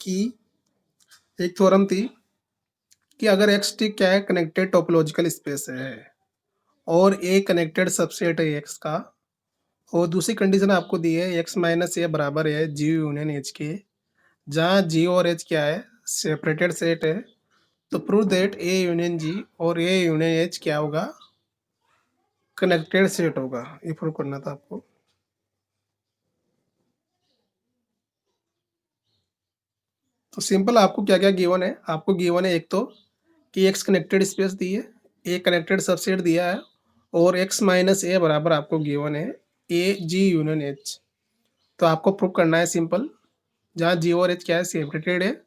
कि एक थ्योरम थी कि अगर एक्स टी क्या है कनेक्टेड टोपोलॉजिकल स्पेस है और ए कनेक्टेड सबसेट है एक्स का, और दूसरी कंडीशन आपको दी है एक्स माइनस ए बराबर है जी यूनियन एच के, जहाँ जी और एच क्या है सेपरेटेड सेट है। तो प्रूव दैट ए यूनियन जी और ए यूनियन एच क्या होगा कनेक्टेड सेट होगा। ये प्रूव करना था आपको। तो सिंपल आपको क्या क्या गिवन है, आपको गिवन है एक तो कि एक्स कनेक्टेड स्पेस दी है, ए कनेक्टेड सबसेट दिया है, और एक्स माइनस ए बराबर आपको गिवन है ए जी यूनियन एच। तो आपको प्रूव करना है सिंपल, जहाँ जी और एच क्या है सेपरेटेड है,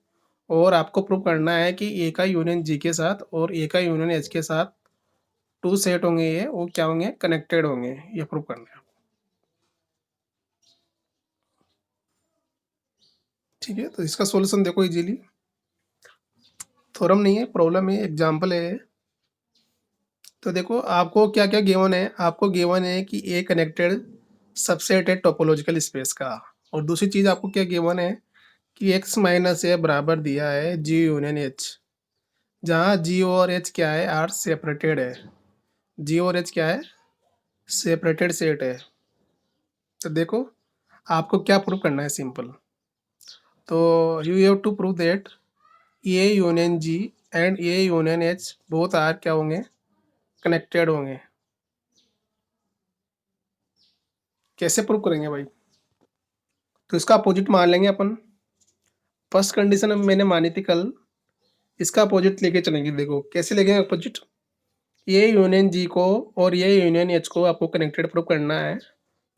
और आपको प्रूव करना है कि ए का यूनियन जी के साथ और ए का यूनियन एच के साथ टू सेट होंगे, ये वो क्या होंगे कनेक्टेड होंगे। ये प्रूव करना है। ठीक है, तो इसका सॉल्यूशन देखो इजीली, थ्योरम नहीं है प्रॉब्लम है, एग्जाम्पल है। तो देखो आपको क्या क्या गिवन है, आपको गिवन है कि ए कनेक्टेड सबसेट है टोपोलॉजिकल स्पेस का, और दूसरी चीज आपको क्या गिवन है कि एक्स माइनस ए बराबर दिया है जी यूनियन एच, जहाँ जी और एच क्या है आर सेपरेटेड है। जी और एच क्या है सेपरेटेड सेट है। तो देखो आपको क्या प्रूव करना है सिंपल, तो you have to prove that A union G and A union H both are क्या होंगे कनेक्टेड होंगे। कैसे प्रूव करेंगे भाई, तो इसका अपोजिट मान लेंगे अपन। फर्स्ट कंडीशन अब मैंने मानी थी कल, इसका अपोजिट लेके चलेंगे। देखो कैसे लेंगे अपोजिट, ये यूनियन जी को और ये यूनियन एच को आपको कनेक्टेड प्रूव करना है।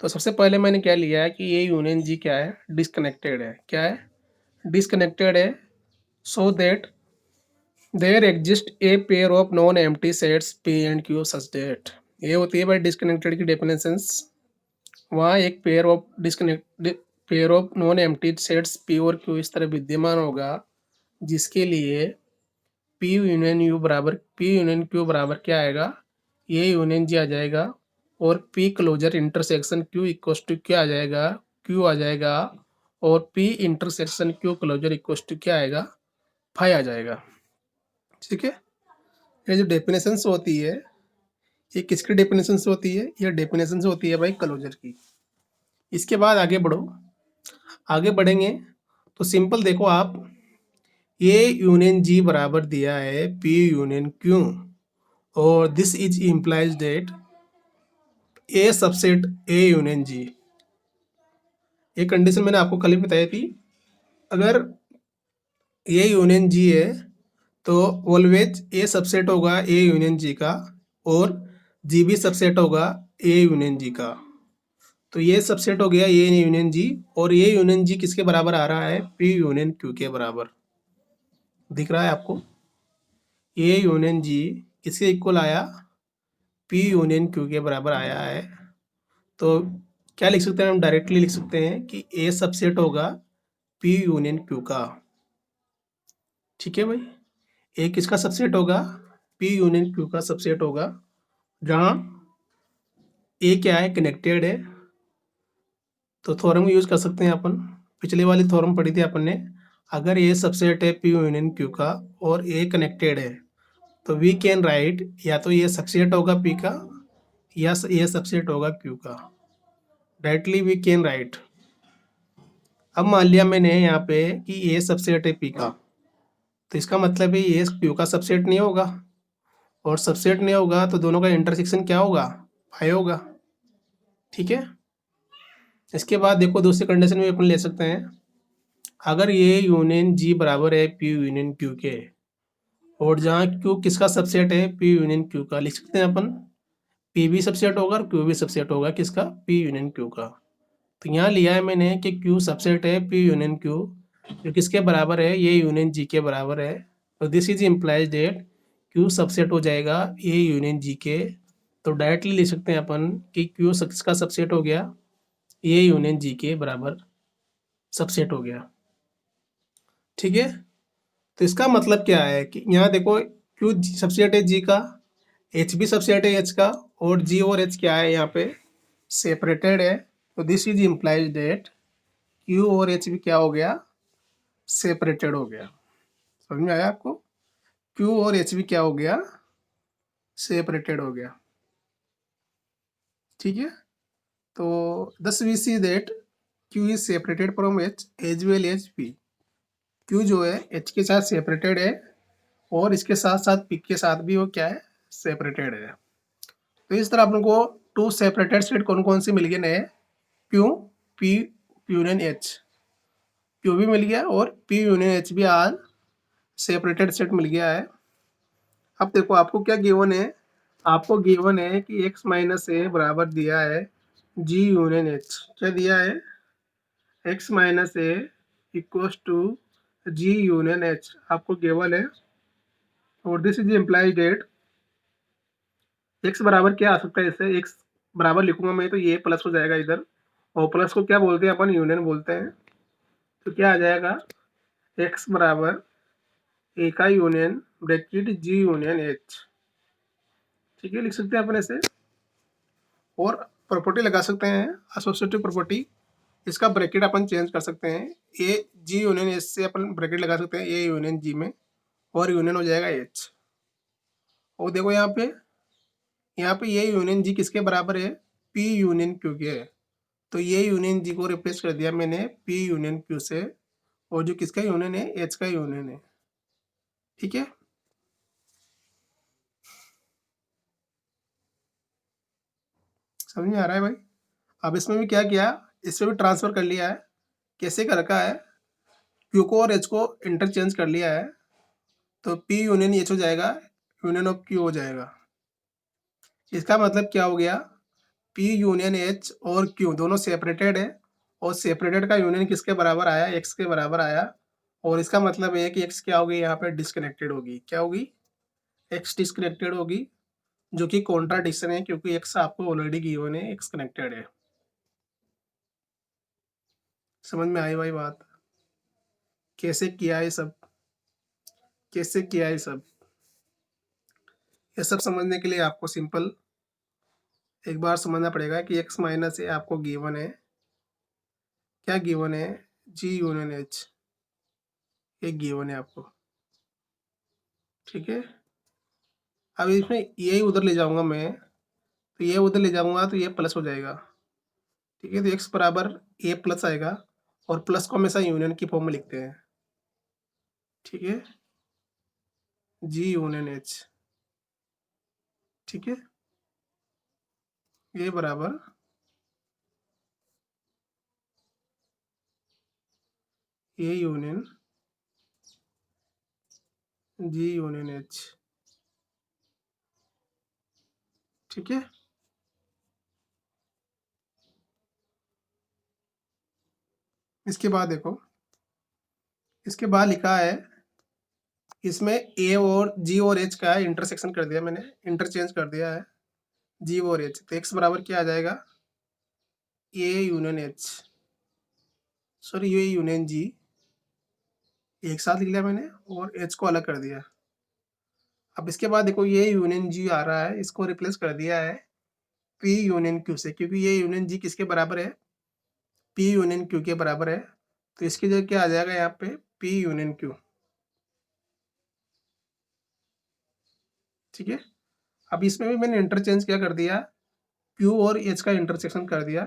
तो सबसे पहले मैंने क्या लिया है कि ये यूनियन जी क्या है डिसकनेक्टेड है, क्या है डिसकनेक्टेड है। So that there exist a pair of non empty sets P and Q such that, ये होती है भाई डिसकनेक्टेड की डेफिनेशंस। वहाँ एक pair of non empty sets P और क्यू इस तरह विद्यमान होगा जिसके लिए पी यूनियन यू बराबर पी यूनियन क्यू बराबर क्या आएगा ये यूनियन जी आ जाएगा, और P closure intersection Q equals to क्या आ जाएगा क्यू आ जाएगा, और P intersection Q closure equals to क्या आएगा फाई आ जाएगा। ठीक है, ये जो डेफिनेशंस होती है ये किसकी डेफिनेशंस होती है, ये डेफिनेशंस होती है भाई क्लोजर की। इसके बाद आगे बढ़ो, आगे बढ़ेंगे तो सिंपल देखो आप, ये यूनियन जी बराबर दिया है पी यूनियन क्यू, और this is implies that A subset A union G. ये कंडीशन मैंने आपको कल ही बताई थी, अगर ए यूनियन जी है तो ऑलवेज ए सबसेट होगा ए यूनियन जी का, और जी भी सबसेट होगा ए यूनियन जी का। तो ये सबसेट हो गया ए यूनियन जी, और ये यूनियन जी किसके बराबर आ रहा है पी यूनियन क्यू के बराबर। दिख रहा है आपको, ए यूनियन जी किसके इक्वल आया पी यूनियन क्यू के बराबर आया है। तो क्या लिख सकते हैं हम, डायरेक्टली लिख सकते हैं कि ए सबसेट होगा पी यूनियन क्यू का। ठीक है भाई, ए किसका सबसेट होगा पी यूनियन क्यू का सबसेट होगा, जहाँ ए क्या है कनेक्टेड है। तो थ्योरम यूज कर सकते हैं अपन, पिछले वाली थ्योरम पढ़ी थी अपन ने, अगर ए सबसेट है पी यूनियन क्यू का और ए कनेक्टेड है तो वी कैन राइट या तो ये सबसेट होगा पी का या ये सबसेट होगा क्यू का, डायरेक्टली वी कैन राइट। अब मान लिया मैंने यहाँ पे कि ये सबसेट है पी का, तो इसका मतलब है ये क्यू का सबसेट नहीं होगा, और सबसेट नहीं होगा तो दोनों का इंटरसेक्शन क्या होगा फाई होगा। ठीक है, इसके बाद देखो दूसरी कंडीशन में अपन ले सकते हैं, अगर ये यूनियन जी बराबर है पी यूनियन क्यू के, और जहाँ क्यू किसका सबसेट है पी यूनियन क्यू का, लिख सकते हैं अपन पी भी सबसेट होगा और क्यू भी सबसेट होगा किसका पी यूनियन क्यू का। तो यहाँ लिया है मैंने कि क्यू सबसेट है पी यूनियन क्यू, जो किसके बराबर है ये यूनियन जी के बराबर है। तो this is implies date Q subset हो जाएगा ए यूनियन जी के। तो डायरेक्टली लिख सकते हैं अपन कि क्यू किसका सबसेट हो गया ए यूनियन जी के बराबर सबसेट हो गया। ठीक है, तो इसका मतलब क्या है कि यहाँ देखो क्यू सबसेट है जी का, एच भी सबसेट है एच का, और जी और एच क्या है यहाँ पे सेपरेटेड है। तो this is implies date Q और एच भी क्या हो गया सेपरेटेड हो गया। समझ में आया आपको? क्यू और एच भी क्या हो गया? सेपरेटेड हो गया। ठीक है, तो thus we see that Q is separated from H as well as P. Q जो है एच के साथ सेपरेटेड है और इसके साथ साथ पी के साथ भी वो क्या है? सेपरेटेड है। तो इस तरह अपन को टू सेपरेटेड स्टेट कौन कौन से मिल गए नए? Q, P union H. Q भी मिल गया और पी यूनियन एच भी आज सेपरेटेड सेट मिल गया है। अब देखो आपको क्या गिवन है? आपको गिवन है कि x माइनस ए बराबर दिया है जी यूनियन एच। क्या दिया है? x minus A equals to G union H आपको गिवन है। और this is implies that x बराबर क्या आ सकता है? इससे x बराबर लिखूंगा मैं तो ये प्लस हो जाएगा इधर, और प्लस को क्या बोलते हैं अपन? यूनियन बोलते हैं। तो क्या आ जाएगा? x बराबर ए का यूनियन ब्रैकेट जी यूनियन एच। ठीक है, लिख सकते हैं अपन ऐसे। और प्रॉपर्टी लगा सकते हैं, एसोसिएटिव प्रॉपर्टी। इसका ब्रैकेट अपन चेंज कर सकते हैं। ए जी यूनियन एच से अपन ब्रैकेट लगा सकते हैं ए यूनियन जी में, और यूनियन हो जाएगा एच। और देखो यहाँ पे ये यूनियन जी किसके बराबर है? पी यूनियन क्यू के है। तो ये यूनियन जी को रिप्लेस कर दिया मैंने पी यूनियन क्यू से, और जो किसका यूनियन है? एच का यूनियन है। ठीक है, समझ में आ रहा है भाई? अब इसमें भी क्या किया? इसमें भी ट्रांसफर कर लिया है। कैसे कर रखा है? क्यू को और एच को इंटरचेंज कर लिया है, तो पी यूनियन एच हो जाएगा, यूनियन ऑफ क्यू हो जाएगा। इसका मतलब क्या हो गया? पी यूनियन एच और क्यू दोनों सेपरेटेड है, और सेपरेटेड का यूनियन किसके बराबर आया? एक्स के बराबर आया। और इसका मतलब है कि एक्स क्या होगी? यहाँ पे डिस्कनेक्टेड होगी। क्या होगी? एक्स डिस्कनेक्टेड होगी, जो कि कॉन्ट्राडिक्शन है, क्योंकि एक्स आपको ऑलरेडी गिवन है, एक्स कनेक्टेड है। समझ में आई भाई बात? कैसे किया है सब? कैसे किया है सब? ये सब समझने के लिए आपको सिंपल एक बार समझना पड़ेगा कि एक्स माइनस ए आपको गिवन है। क्या गिवन है? जी यूनियन एच, ये गिवन है आपको। ठीक है, अब इसमें ये उधर ले जाऊंगा मैं, तो ये उधर ले जाऊंगा तो ये प्लस हो जाएगा। ठीक है, तो एक्स बराबर ए प्लस आएगा, और प्लस को हमेशा यूनियन की फॉर्म में लिखते हैं। ठीक है, जी यूनियन एच। ठीक है, ये बराबर A union G union H. ठीक है, इसके बाद देखो, इसके बाद लिखा है इसमें ए और जी और एच का इंटरसेक्शन कर दिया मैंने, इंटरचेंज कर दिया है जी और एच। तो एक्स बराबर क्या आ जाएगा? ए यूनियन एच, सॉरी ये यूनियन जी एक साथ लिख लिया मैंने, और एच को अलग कर दिया। अब इसके बाद देखो ये यूनियन जी आ रहा है, इसको रिप्लेस कर दिया है पी यूनियन क्यू से, क्योंकि ये यूनियन जी किसके बराबर है? पी यूनियन क्यू के बराबर है। तो इसकी जगह क्या आ जाएगा यहाँ पे? P union Q. ठीक है, अब इसमें भी मैंने इंटरचेंज क्या कर दिया? क्यू और एच का इंटरसेक्शन कर दिया।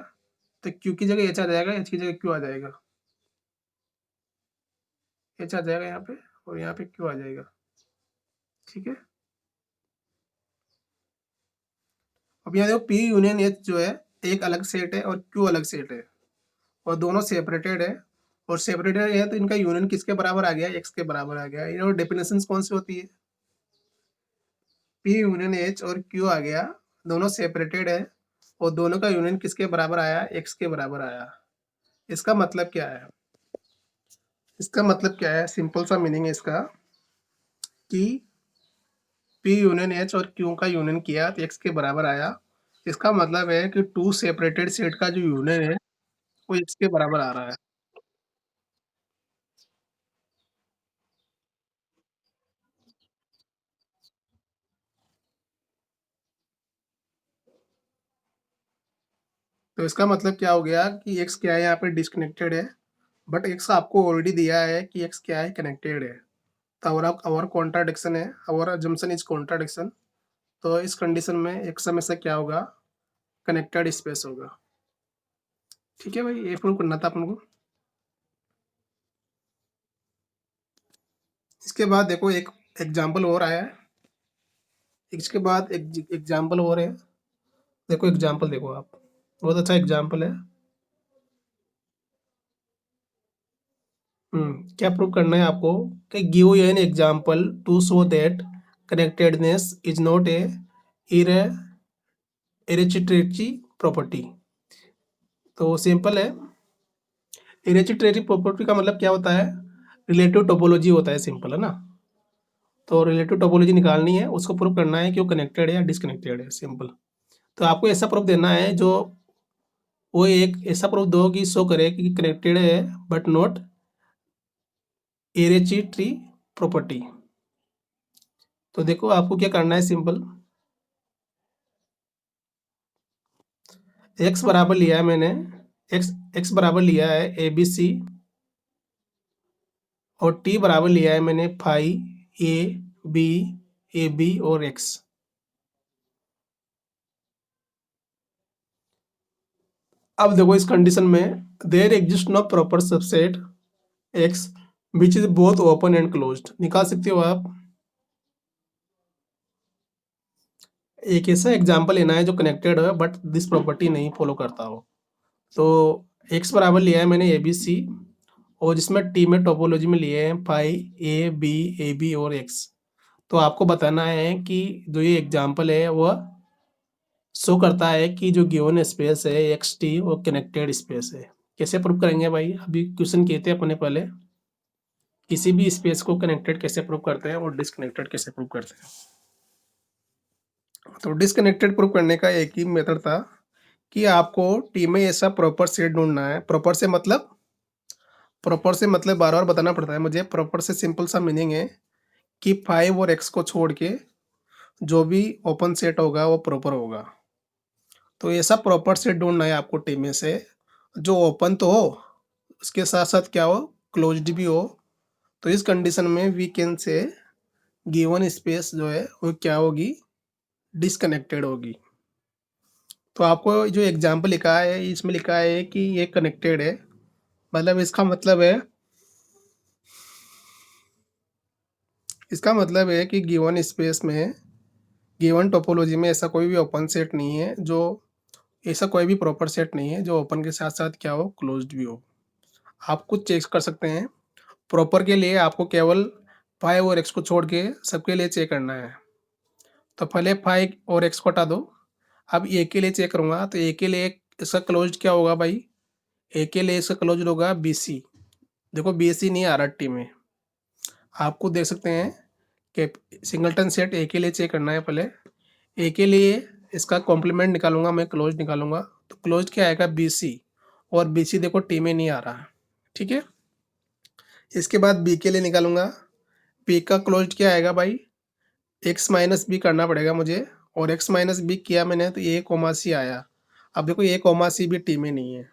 तो क्यू की जगह एच आ जाएगा, एच की जगह क्यू आ जाएगा। एच आ जाएगा यहाँ पे, और यहाँ पे क्यू आ जाएगा। ठीक है, अब यहाँ देखो पी यूनियन एच जो है एक अलग सेट है और क्यू अलग सेट है, और दोनों सेपरेटेड है। और सेपरेटेड है तो इनका यूनियन किसके बराबर आ गया? एक्स के बराबर आ गया। इन डेफिनेशन कौन सी होती है? पी यूनियन एच और क्यू आ गया, दोनों सेपरेटेड है, और दोनों का यूनियन किसके बराबर आया? एक्स के बराबर आया। इसका मतलब क्या है? इसका मतलब क्या है? सिंपल सा मीनिंग है इसका कि पी यूनियन एच और क्यू का यूनियन किया तो एक्स के बराबर आया। इसका मतलब है कि टू सेपरेटेड सेट का जो यूनियन है वो एक्स के बराबर आ रहा है। तो इसका मतलब क्या हो गया कि एक्स क्या है? यहाँ पे डिस्कनेक्टेड है, बट एक्स आपको ऑलरेडी दिया है कि एक्स क्या है, कनेक्टेड है। तो अवर कॉन्ट्राडिक्शन है, अवर अजम्पशन इज कॉन्ट्राडिक्शन। तो इस कंडीशन में एक्स हमेशा क्या होगा, कनेक्टेड स्पेस होगा। ठीक है भाई, ये प्रूव करना था अपन को। इसके बाद देखो एक एग्जाम्पल और आया है, इसके बाद एक एग्जाम्पल और है। देखो एग्जाम्पल देखो आप, बहुत अच्छा एग्जाम्पल है। क्या प्रूव करना है आपको कि give an example to show that connectedness is not a hereditary property. तो सिंपल है, इरेचिटेटरी प्रॉपर्टी का मतलब क्या होता है, रिलेटिव टोपोलॉजी होता है, सिंपल है ना। तो रिलेटिव टोपोलॉजी निकालनी है, उसको प्रूव करना है कि वो कनेक्टेड है या डिसकनेक्टेड है, सिंपल। तो आपको ऐसा प्रूफ देना है जो वो एक ऐसा प्रूफ दो कि शो करे कि कनेक्टेड है बट नॉट इरेचिटेटरी प्रॉपर्टी। तो देखो आपको क्या करना है, सिंपल। एक्स बराबर लिया है मैंने, एक्स बराबर लिया है ए बी सी, और टी बराबर लिया है मैंने phi A B, A B और एक्स। अब देखो इस कंडीशन में there exist no proper subset X which is both open and closed. निकाल सकते हो आप। एक ऐसा एग्जाम्पल लेना है जो कनेक्टेड हो बट दिस प्रॉपर्टी नहीं फॉलो करता हो। तो एक्स बराबर लिया है मैंने ए बी सी, और जिसमें टी में टोपोलॉजी में लिए हैं फाई ए बी और एक्स। तो आपको बताना है कि जो ये एग्जाम्पल है वह शो करता है कि जो गिवन स्पेस है एक्स टी वो कनेक्टेड स्पेस है। कैसे प्रूव करेंगे भाई, अभी क्वेश्चन किए थे अपने पहले, किसी भी स्पेस को कनेक्टेड कैसे प्रूव करते हैं और डिसकनेक्टेड कैसे प्रूव करते हैं। तो डिसकनेक्टेड प्रूव करने का एक ही मेथड था कि आपको टी में ऐसा प्रॉपर सेट ढूंढना है। प्रॉपर से मतलब बार बार बताना पड़ता है मुझे। प्रॉपर से सिंपल सा मीनिंग है कि फाइव और एक्स को छोड़ के जो भी ओपन सेट होगा वो प्रॉपर होगा। तो ऐसा प्रॉपर सेट ढूंढना है आपको टी में से जो ओपन तो हो, उसके साथ साथ क्या हो, क्लोज्ड भी हो। तो इस कंडीशन में we can say given space जो है वो क्या होगी, डिसकनेक्टेड होगी। तो आपको जो एग्जाम्पल लिखा है इसमें लिखा है कि ये कनेक्टेड है, मतलब इसका मतलब है कि गिवन स्पेस में, गिवन टोपोलॉजी में ऐसा कोई भी ओपन सेट नहीं है जो, ऐसा कोई भी प्रॉपर सेट नहीं है जो ओपन के साथ साथ क्या हो, क्लोज्ड भी हो। आप कुछ चेक कर सकते हैं। प्रॉपर के लिए आपको केवल फाइव और एक्स को छोड़ के सबके लिए चेक करना है। तो पहले फाइव और एक्स को हटा दो। अब ए के लिए चेक करूँगा, तो ए के लिए इसका क्लोज्ड क्या होगा भाई, ए के लिए इसका क्लोज्ड होगा बी सी। देखो बी सी नहीं आ रहा टी में, आपको देख सकते हैं कि सिंगलटन सेट ए के लिए चेक करना है। पहले ए के लिए इसका कॉम्प्लीमेंट निकालूंगा मैं, क्लोज निकालूंगा। तो क्लोज क्या आएगा, बी सी, और बी सी देखो टी में नहीं आ रहा। ठीक है, इसके बाद बी के लिए निकालूंगा। बी का क्लोज क्या आएगा भाई, एक्स माइनस बी करना पड़ेगा मुझे, और एक्स माइनस बी किया मैंने तो ए कोमा सी आया। अब देखो ए कोमा सी भी टी में नहीं है।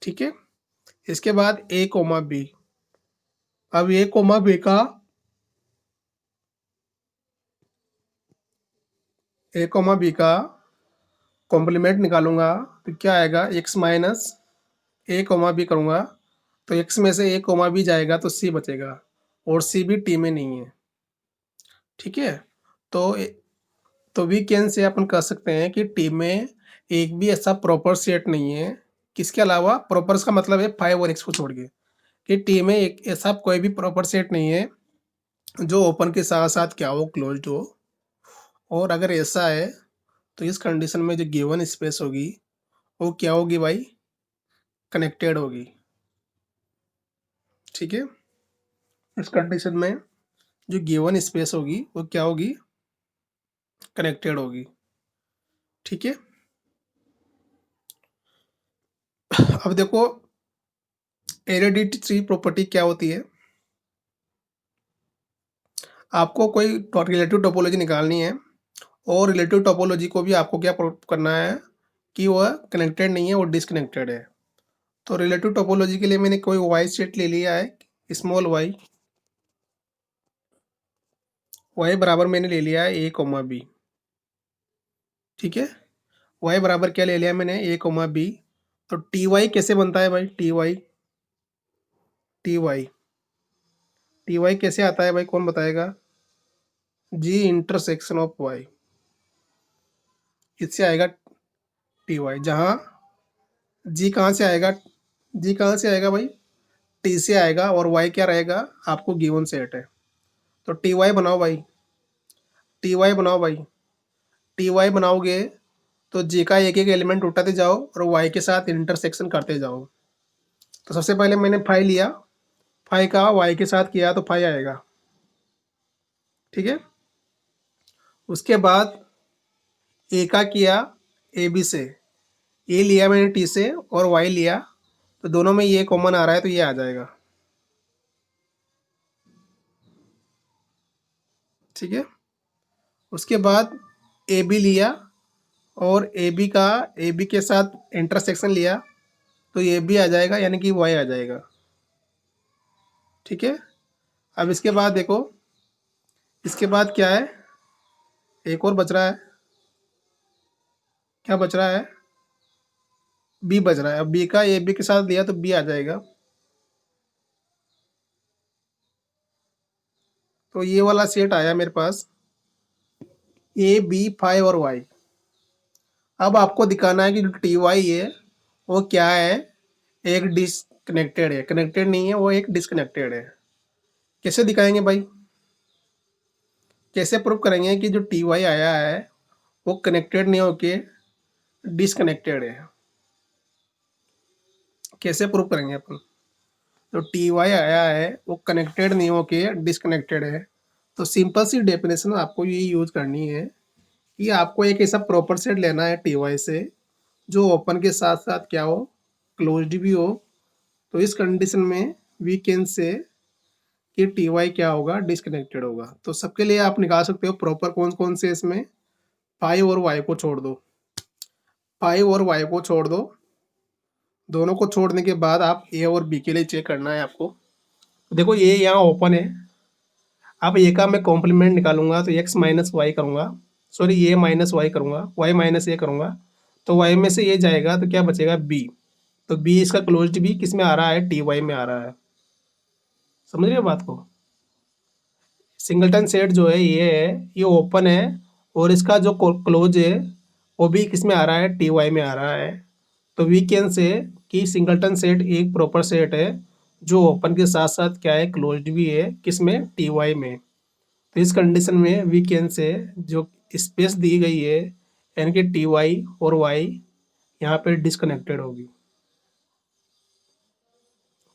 ठीक है, इसके बाद ए कोमा बी। अब ए कोमा बी का ए कोमा बी का कॉम्प्लीमेंट निकालूंगा तो क्या आएगा, एक्स माइनस ए कोमा बी करूँगा तो एक्स में से ए कोमा बी जाएगा तो सी बचेगा, और सी भी टी में नहीं है। ठीक है, तो तो वी कैन से अपन कह सकते हैं कि टी में एक भी ऐसा प्रॉपर सेट नहीं है, किसके अलावा, प्रॉपर का मतलब है फाइव और एक्स को छोड़ के, कि टी में एक ऐसा कोई भी प्रॉपर सेट नहीं है जो ओपन के साथ साथ क्या हो, क्लोज्ड हो। और अगर ऐसा है तो इस कंडीशन में जो गिवन स्पेस होगी वो क्या होगी भाई, कनेक्टेड होगी। ठीक है, इस कंडीशन में जो गिवन स्पेस होगी वो क्या होगी, कनेक्टेड होगी। ठीक है, अब देखो हेरेडिटरी प्रॉपर्टी क्या होती है। आपको कोई रिलेटिव टोपोलॉजी निकालनी है, और रिलेटिव टोपोलॉजी को भी आपको क्या प्रूव करना है कि वह कनेक्टेड नहीं है, वो डिसकनेक्टेड है। तो रिलेटिव टोपोलॉजी के लिए मैंने कोई वाई सेट ले लिया है, स्मॉल वाई। वाई बराबर मैंने ले लिया है ए कोमा बी। ठीक है, वाई बराबर क्या ले लिया मैंने, ए कोमा बी। तो टी वाई कैसे बनता है भाई, T Y, T Y, T Y कैसे आता है भाई, कौन बताएगा? जी इंटरसेक्शन ऑफ वाई, इससे आएगा टी वाई। जहाँ जी कहाँ से आएगा, जी कहाँ से आएगा भाई, टी से आएगा, और वाई क्या रहेगा, आपको गिवन सेट है। तो टी वाई बनाओ भाई, टी वाई बनाओ भाई, टी वाई बनाओगे तो जे का एक एक एलिमेंट उठाते जाओ और वाई के साथ इंटरसेक्शन करते जाओ। तो सबसे पहले मैंने फाइव लिया, फाइव का वाई के साथ किया तो फाइव आएगा। ठीक है, उसके बाद ए का किया ए बी से, ए लिया मैंने टी से और वाई लिया, तो दोनों में ये कॉमन आ रहा है तो ये आ जाएगा। ठीक है, उसके बाद ए बी लिया और ए बी का, ए बी के साथ इंटरसेक्शन लिया तो ये भी आ जाएगा, यानी कि वाई आ जाएगा। ठीक है, अब इसके बाद देखो, इसके बाद क्या है, एक और बच रहा है, क्या बच रहा है, बी बच रहा है। अब बी का ए बी के साथ लिया तो बी आ जाएगा। तो ये वाला सेट आया मेरे पास, ए बी फाइव और वाई। अब आपको दिखाना है कि जो टी वाई है वो क्या है, एक डिसकनेक्टेड है, कनेक्टेड नहीं है, वो एक डिसकनेक्टेड है। कैसे दिखाएंगे भाई, कैसे प्रूव करेंगे कि जो टी वाई आया है वो कनेक्टेड नहीं होके डिसकनेक्टेड है, कैसे प्रूव करेंगे अपन? जो टी वाई आया है वो कनेक्टेड नहीं होके डिसकनेक्टेड है। तो सिंपल सी डेफिनेशन आपको ये यूज करनी है कि आपको एक ऐसा प्रॉपर सेट लेना है टी वाई से जो ओपन के साथ साथ क्या हो, क्लोज्ड भी हो। तो इस कंडीशन में वी कैन से कि टी वाई क्या होगा, डिसकनेक्टेड होगा। तो सबके लिए आप निकाल सकते हो प्रॉपर कौन कौन से, इसमें फाइव और वाई को छोड़ दो, फाइव और वाई को छोड़ दो, दोनों को छोड़ने के बाद आप ए और बी के लिए चेक करना है आपको। देखो ये यहाँ ओपन है, अब ए का मैं कॉम्प्लीमेंट निकालूंगा तो एक्स माइनस वाई करूंगा, सॉरी ए माइनस वाई करूंगा, वाई माइनस ए करूंगा, तो वाई में से ये जाएगा तो क्या बचेगा, बी। तो बी इसका क्लोज्ड भी किस में आ रहा है, टी वाई में आ रहा है। समझ रहे हो बात को? सिंगलटन सेट जो है ये ओपन है, और इसका जो क्लोज है वो भी किस में आ रहा है, टी वाई में आ रहा है। तो वी कैन से कि सिंगलटन सेट एक प्रॉपर सेट है जो ओपन के साथ साथ क्या है, क्लोज्ड भी है, किस में, टी वाई में। तो इस कंडीशन में वी कैन से जो स्पेस दी गई है यानी कि टी वाई और वाई यहाँ पे डिसकनेक्टेड होगी।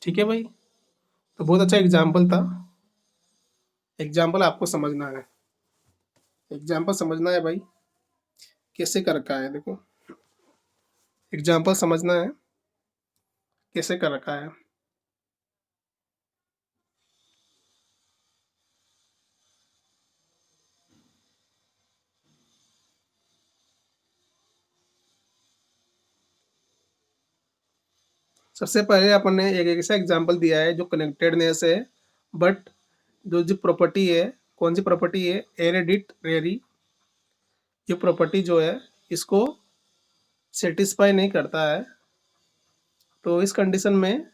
ठीक है भाई, तो बहुत अच्छा एग्जाम्पल था, एग्जाम्पल आपको समझना है, एग्जाम्पल समझना है भाई, कैसे कर रखा है देखो, एग्जाम्पल समझना है कैसे कर रखा है। सबसे पहले अपन ने एक ऐसा एग्जाम्पल दिया है जो कनेक्टेडनेस है, बट जो प्रॉपर्टी है, कौन सी प्रॉपर्टी है, एरेडिट रेरी, ये प्रॉपर्टी जो है इसको सेटिस्फाई नहीं करता है। तो इस कंडीशन में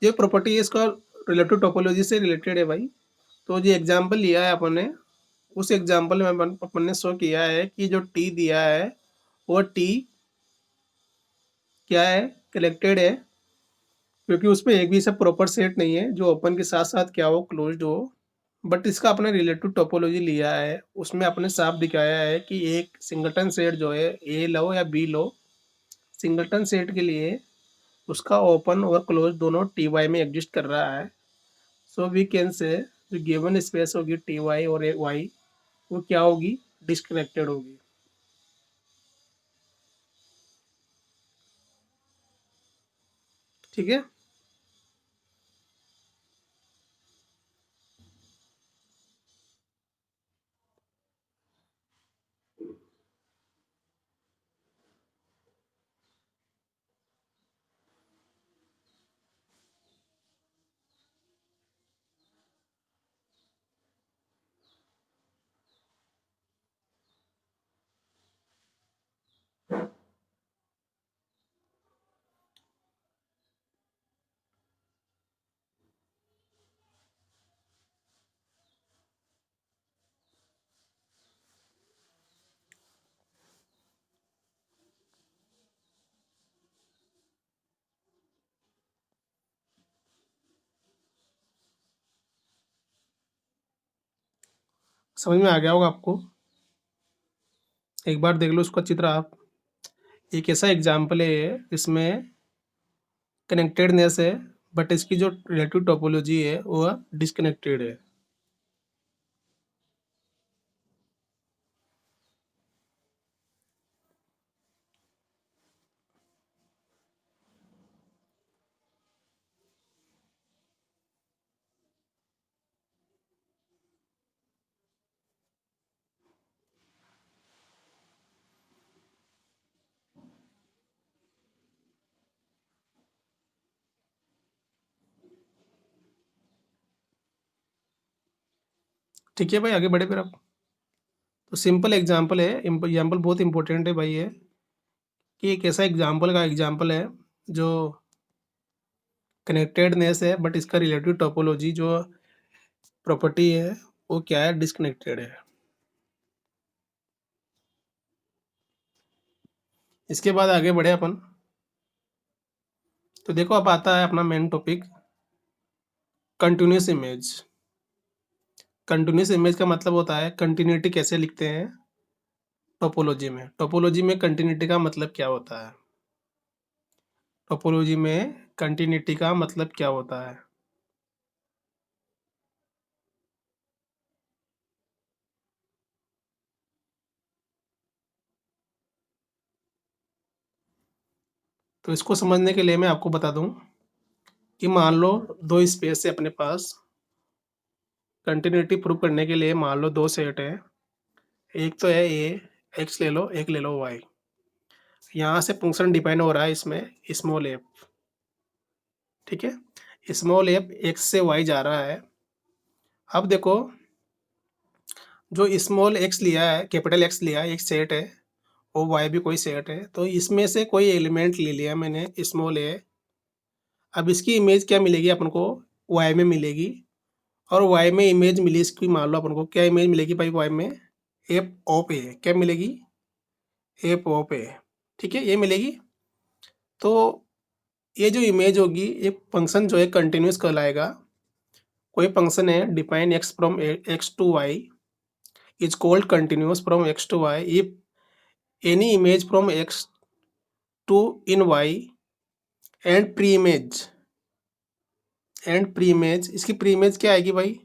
ये प्रॉपर्टी है इसका रिलेटिव टोपोलॉजी से रिलेटेड है भाई। तो जो एग्जाम्पल लिया है अपन ने, उस एग्जाम्पल में अपन ने शो किया है कि जो टी दिया है वो टी क्या है, कनेक्टेड है, क्योंकि उसमें एक भी ऐसा प्रॉपर सेट नहीं है जो ओपन के साथ साथ क्या हो, क्लोज्ड हो। बट इसका अपने रिलेटिव टोपोलॉजी लिया है, उसमें अपने साफ दिखाया है कि एक सिंगलटन सेट जो है, ए लो या बी लो, सिंगलटन सेट के लिए उसका ओपन और क्लोज दोनों टी वाई में एग्जिस्ट कर रहा है। सो वी कैन से जो गिवन स्पेस होगी टी वाई और ए वाई वो क्या होगी, डिस्कनेक्टेड होगी। ठीक है, समझ में आ गया होगा आपको। एक बार देख लो उसको अच्छी तरह आप। एक ऐसा एग्जाम्पल है ये, इसमें कनेक्टेडनेस है, बट इसकी जो रिलेटिव टोपोलॉजी है वो डिसकनेक्टेड है। ठीक है भाई, आगे बढ़े फिर आप। तो सिंपल एग्जाम्पल है, एग्जाम्पल बहुत इंपॉर्टेंट है भाई ये, कि एक ऐसा एग्जाम्पल है जो कनेक्टेडनेस है, बट इसका रिलेटिव टोपोलॉजी जो प्रॉपर्टी है वो क्या है, डिसकनेक्टेड है। इसके बाद आगे बढ़े अपन। तो देखो अब आता है अपना main topic, continuous image. Continuous image का मतलब होता है कंटिन्यूटी कैसे लिखते हैं टोपोलॉजी में। टोपोलॉजी में कंटिन्यूटी का मतलब क्या होता है, टोपोलॉजी में कंटिन्यूटी का मतलब क्या होता है। तो इसको समझने के लिए मैं आपको बता दूं कि मान लो दो स्पेस है अपने पास। कंटिन्यूटी प्रूव करने के लिए मान लो दो सेट है, एक तो है ए, एक्स ले लो, एक ले लो वाई। यहाँ से फंक्शन डिपेंड हो रहा है इसमें स्मॉल एफ, ठीक है। स्मॉल एफ एक्स से वाई जा रहा है। अब देखो, जो स्मॉल एक्स लिया है, कैपिटल एक्स लिया है, एक सेट है, और वाई भी कोई सेट है, तो इसमें से कोई एलिमेंट ले लिया मैंने स्मॉल ए। अब इसकी इमेज क्या मिलेगी अपन को, वाई में मिलेगी। और वाई में इमेज मिली इसकी, मान लो अपन को क्या इमेज मिलेगी भाई वाई में, एफ ऑफ ए। क्या मिलेगी, एफ ऑफ ए, ठीक है, ये मिलेगी। तो ये जो इमेज होगी, ये फंक्शन जो है कंटिन्यूस कहलाएगा। कोई फंक्शन है define X from X to Y is called continuous from X to Y if any image from X to in Y and pre image. इसकी प्री इमेज क्या आएगी भाई,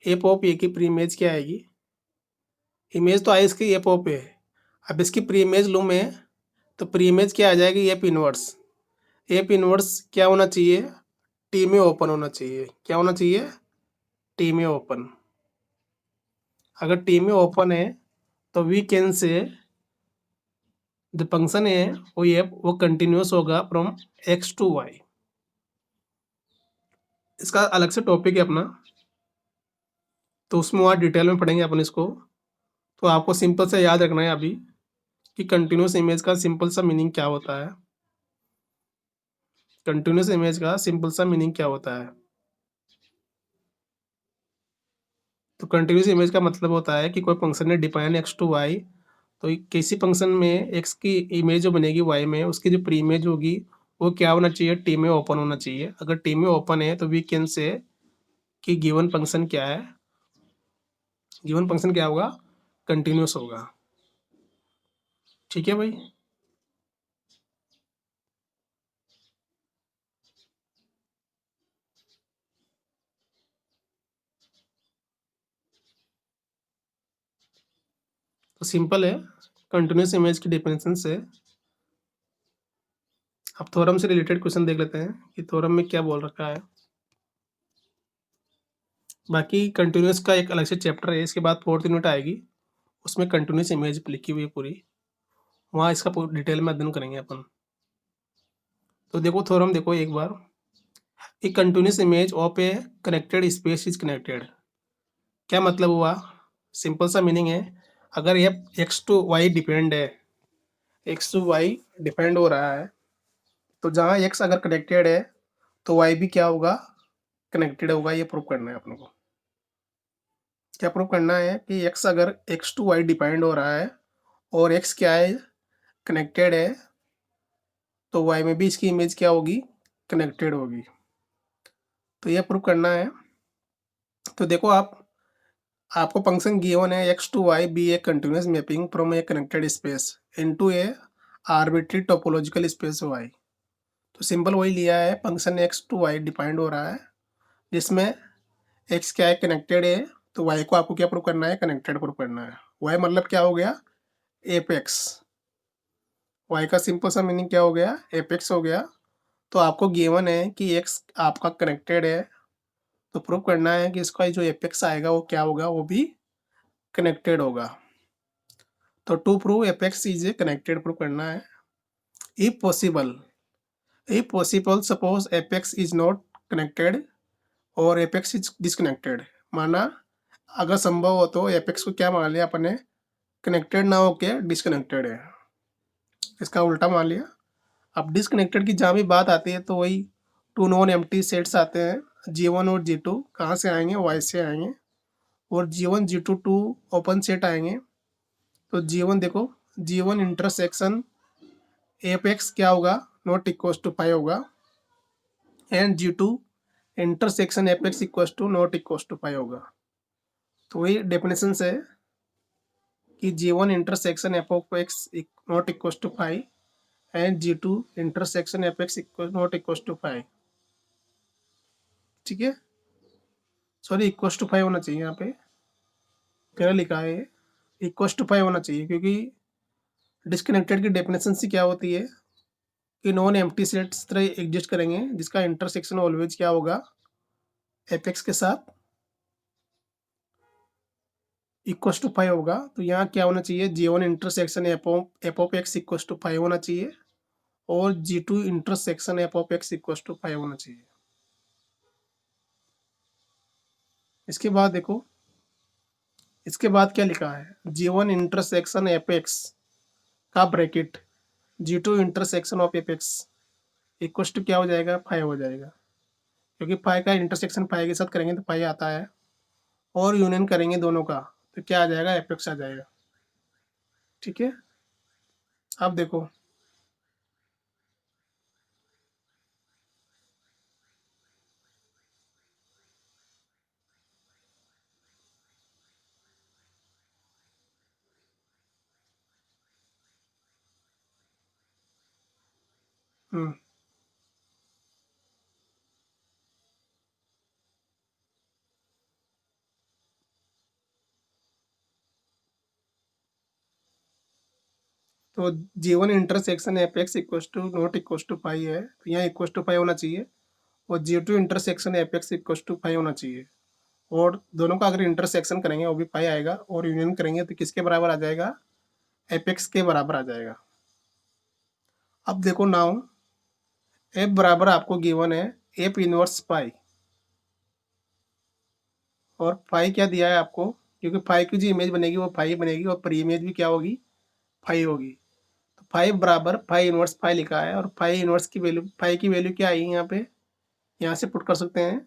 एफ ऑफ ए की प्री इमेज क्या आएगी, image तो आई इसकी F of ए। अब इसकी प्री इमेज लूँ मैं, तो प्री इमेज क्या आ जाएगी, एफ इनवर्स। एफ इनवर्स क्या होना चाहिए, टी में ओपन होना चाहिए। क्या होना चाहिए, टी में ओपन। अगर टी में ओपन है तो वी कैन से जो फंक्शन है वो कंटिन्यूस होगा फ्रॉम एक्स टू वाई। इसका अलग से टॉपिक है अपना, तो उसमें वहाँ डिटेल में पढ़ेंगे अपन इसको। तो आपको सिंपल से याद रखना है अभी कि कंटिन्यूस इमेज का सिंपल सा मीनिंग क्या होता है। कंटिन्यूस इमेज का सिंपल सा मीनिंग क्या होता है। तो कंटिन्यूस इमेज का मतलब होता है कि कोई फंक्शन है डिफाइन एक्स टू वाई, तो किसी फंक्शन में एक्स की इमेज जो बनेगी वाई में, उसकी जो प्री इमेज होगी वो क्या होना चाहिए, टी में ओपन होना चाहिए। अगर टी में ओपन है तो वी कैन से कि गिवन फंक्शन क्या है, गिवन फंक्शन क्या होगा, कंटिन्यूस होगा। ठीक है भाई। तो सिंपल है, कंटिन्यूस इमेज की डेफिनेशन से। अब थ्योरम से रिलेटेड क्वेश्चन देख लेते हैं कि थ्योरम में क्या बोल रखा है। बाकी कंटिन्यूस का एक अलग से चैप्टर है, इसके बाद फोर्थ यूनिट आएगी, उसमें कंटिन्यूस इमेज लिखी हुई है पूरी, वहाँ इसका पूरी डिटेल में अध्ययन करेंगे अपन। तो देखो थ्योरम देखो एक बार, a continuous image of a connected space is connected. क्या मतलब हुआ, सिंपल सा मीनिंग है, अगर ये एक्स टू वाई डिपेंड है, एक्स टू वाई डिपेंड हो रहा है, तो जहाँ एक्स अगर कनेक्टेड है तो वाई भी क्या होगा, कनेक्टेड होगा। ये प्रूव करना है अपने को। क्या प्रूव करना है कि एक्स अगर एक्स टू वाई डिपेंड हो रहा है और एक्स क्या है, कनेक्टेड है, तो वाई में भी इसकी इमेज क्या होगी, कनेक्टेड होगी। तो ये प्रूव करना है। तो देखो आप, आपको फंक्शन गिवन है X to Y be a continuous mapping from a connected space into a arbitrary topological space Y. तो सिंपल वही लिया है, function X to Y defined हो रहा है जिसमें एक्स क्या है कनेक्टेड है, तो वाई को आपको क्या प्रूव करना है, कनेक्टेड प्रूव करना है। वाई मतलब क्या हो गया, एपेक्स। वाई का सिंपल सा मीनिंग क्या हो गया, एपेक्स हो गया। तो आपको गिवन है कि एक्स आपका कनेक्टेड है, तो प्रूव करना है कि इसका जो एपेक्स आएगा वो क्या होगा, वो भी कनेक्टेड होगा। तो to prove f X is a connected prove करना है। If possible suppose f X is not connected और एपेक्स इज डिसकनेक्टेड। माना अगर संभव हो तो एपेक्स को क्या मान लिया अपने, कनेक्टेड ना होके डिसकनेक्टेड है, इसका उल्टा मान लिया। अब डिसकनेक्टेड की जहाँ भी बात आती है तो वही टू नॉन एम्प्टी सेट्स आते हैं, G1 और G2 कहाँ से आएंगे, वाई से आएंगे, और G1 G2 to open set आएंगे। तो G1 देखो, G1 इंटरसेक्शन एपेक्स क्या होगा, नॉट इक्वल्स टू पाई होगा, and G2 intersection apex equals to not equals to pi होगा। तो वही डेफिनेशन है कि G1 intersection F of X not equals to pi and G2 intersection apex not equals to pi. ठीक है, sorry equals to five होना चाहिए, यहाँ पे क्या लिखा है, इक्वल्स टू फाइव होना चाहिए, क्योंकि डिस्कनेक्टेड की डेफिनेशन से क्या होती है कि नॉन एम्प्टी सेट्स तरह एग्जिस्ट करेंगे जिसका इंटरसेक्शन ऑलवेज क्या होगा, एपेक्स के साथ इक्वल्स टू फाइव होगा। तो यहाँ क्या होना चाहिए, G1 intersection F of X equals to five होना चाहिए और G2 intersection F of X equals to five होना चाहिए। इसके बाद देखो, इसके बाद क्या लिखा है, G1 इंटरसेक्शन एफ एक्स का bracket G2 intersection of F X equals to क्या हो जाएगा, फाइव हो जाएगा, क्योंकि फाइव का इंटरसेक्शन फाइव के साथ करेंगे तो फाइव आता है, और यूनियन करेंगे दोनों का तो क्या आ जाएगा, एफ एक्स आ जाएगा। ठीक है, अब देखो हम्म तो G1 intersection F X equals to not equals to five है, तो यहाँ इक्वल्स टू फाइव होना चाहिए, और G2 intersection F X equals to five होना चाहिए, और दोनों का अगर इंटरसेक्शन करेंगे वो भी फाइव आएगा, और यूनियन करेंगे तो किसके बराबर आ जाएगा, एफ एक्स के बराबर आ जाएगा। अब देखो नाउ एफ बराबर आपको गिवन है एफ इनवर्स पाई, और फाइव क्या दिया है आपको, क्योंकि फाइव की जो इमेज बनेगी वो फाइव बनेगी, और प्री इमेज भी क्या होगी, फाइव होगी। तो फाइव बराबर फाइव इनवर्स फाइव लिखा है, और फाइव इनवर्स की वैल्यू, फाइव की वैल्यू क्या आई यहाँ पे, यहाँ से पुट कर सकते हैं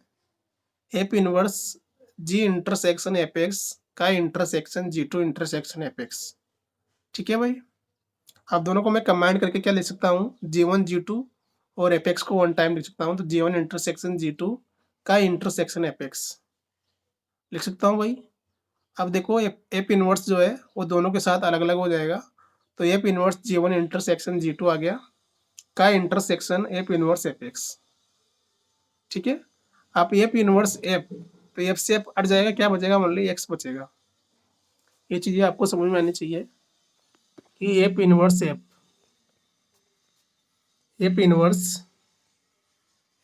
F inverse G intersection F X का intersection G2 intersection F X. ठीक है भाई, अब दोनों को मैं कंबाइन करके क्या लिख सकता हूँ, G1 G2 और एफ एक्स को वन टाइम लिख सकता हूँ, तो G1 इंटरसेक्शन G2 का इंटरसेक्शन एफ एक्स लिख सकता हूँ भाई। अब देखो एफ इनवर्स जो है वो दोनों के साथ अलग अलग हो जाएगा, तो F inverse G1 intersection G2 आ गया का intersection F inverse F X. ठीक है, आप एफ इनवर्स एफ, तो एफ से एफ हट जाएगा, क्या बचेगा, मान ली एक्स बचेगा। ये चीज़ें आपको समझ में आनी चाहिए कि F inverse F, F inverse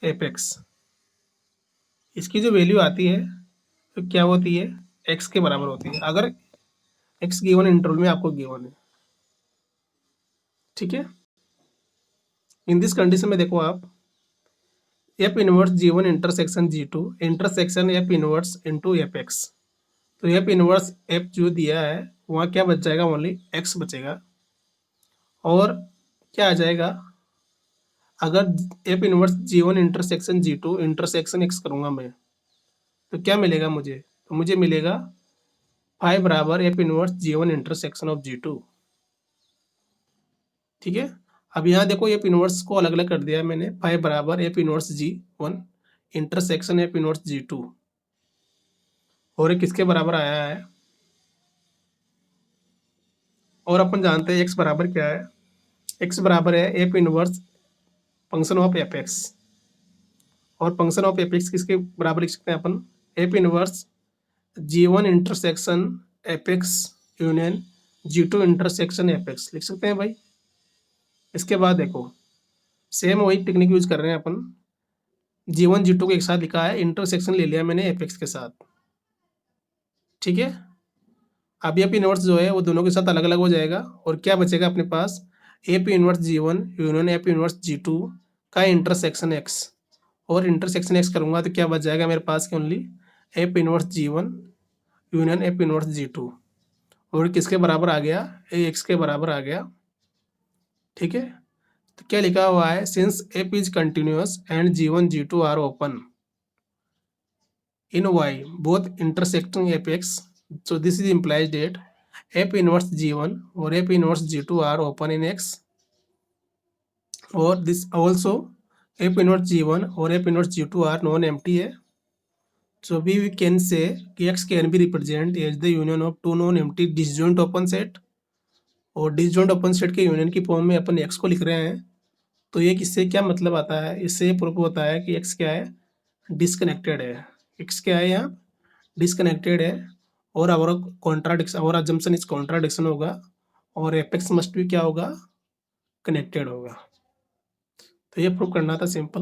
F x, इसकी जो वैल्यू आती है तो क्या होती है, एक्स के बराबर होती है, अगर एक्स गिवन इंटरवल में आपको गिवन है। ठीक है, इन दिस कंडीशन में देखो आप F inverse G1 intersection G2 intersection F inverse into F x, तो एफ इनवर्स एफ जो दिया है वहाँ क्या बच जाएगा, ओनली एक्स बचेगा, और क्या आ जाएगा, अगर F inverse G1 intersection G2 intersection x करूँगा मैं तो क्या मिलेगा मुझे, तो मुझे मिलेगा फाइव बराबर F inverse G1 intersection of G2। ठीक है, अब यहाँ देखो एफ इनवर्स को अलग अलग कर दिया है मैंने, फाइव बराबर F inverse G1 intersection F inverse G2, और ये किसके बराबर आया है, और अपन जानते हैं एक्स बराबर क्या है, एक्स बराबर है F inverse function of F X, और फंक्शन ऑफ एफ एक्स किसके बराबर लिख सकते हैं अपन, F inverse G one intersection F X union G two intersection F X लिख सकते हैं भाई। इसके बाद देखो सेम वही टेक्निक यूज कर रहे हैं अपन, जी वन जी टू को एक साथ लिखा है, इंटरसेक्शन ले लिया मैंने एफ एक्स के साथ, ठीक है। अब एप इनवर्स जो है वो दोनों के साथ अलग अलग हो जाएगा, और क्या बचेगा अपने पास, F inverse G one union F inverse G two का इंटरसेक्शन एक्स, और इंटरसेक्शन एक्स करूंगा तो क्या बच जाएगा मेरे पास, कि only F inverse G one union F inverse G two, और किसके बराबर आ गया, ए एक्स के बराबर आ गया, ठीक है। तो क्या लिखा हुआ है, since f is continuous and G one G two are open in Y both intersecting apex, so this is implies that F inverse G1 or F inverse G2 are open in X, or this also F inverse G1 or F inverse G2 are non-empty है, so we can say कि X can be represented as the union of two non-empty disjoint open set, और disjoint open set के union की form में अपन X को लिख रहे हैं, तो ये किससे क्या मतलब आता है, इससे ये प्रूफ होता है कि X क्या है, डिसकनेक्टेड है, X क्या है यहाँ डिसकनेक्टेड है, और और कॉन्ट्राडिक्शन और अजम्पशन इस कॉन्ट्राडिक्शन होगा, और एपेक्स मस्ट भी क्या होगा, कनेक्टेड होगा। तो ये प्रूव करना था, सिंपल।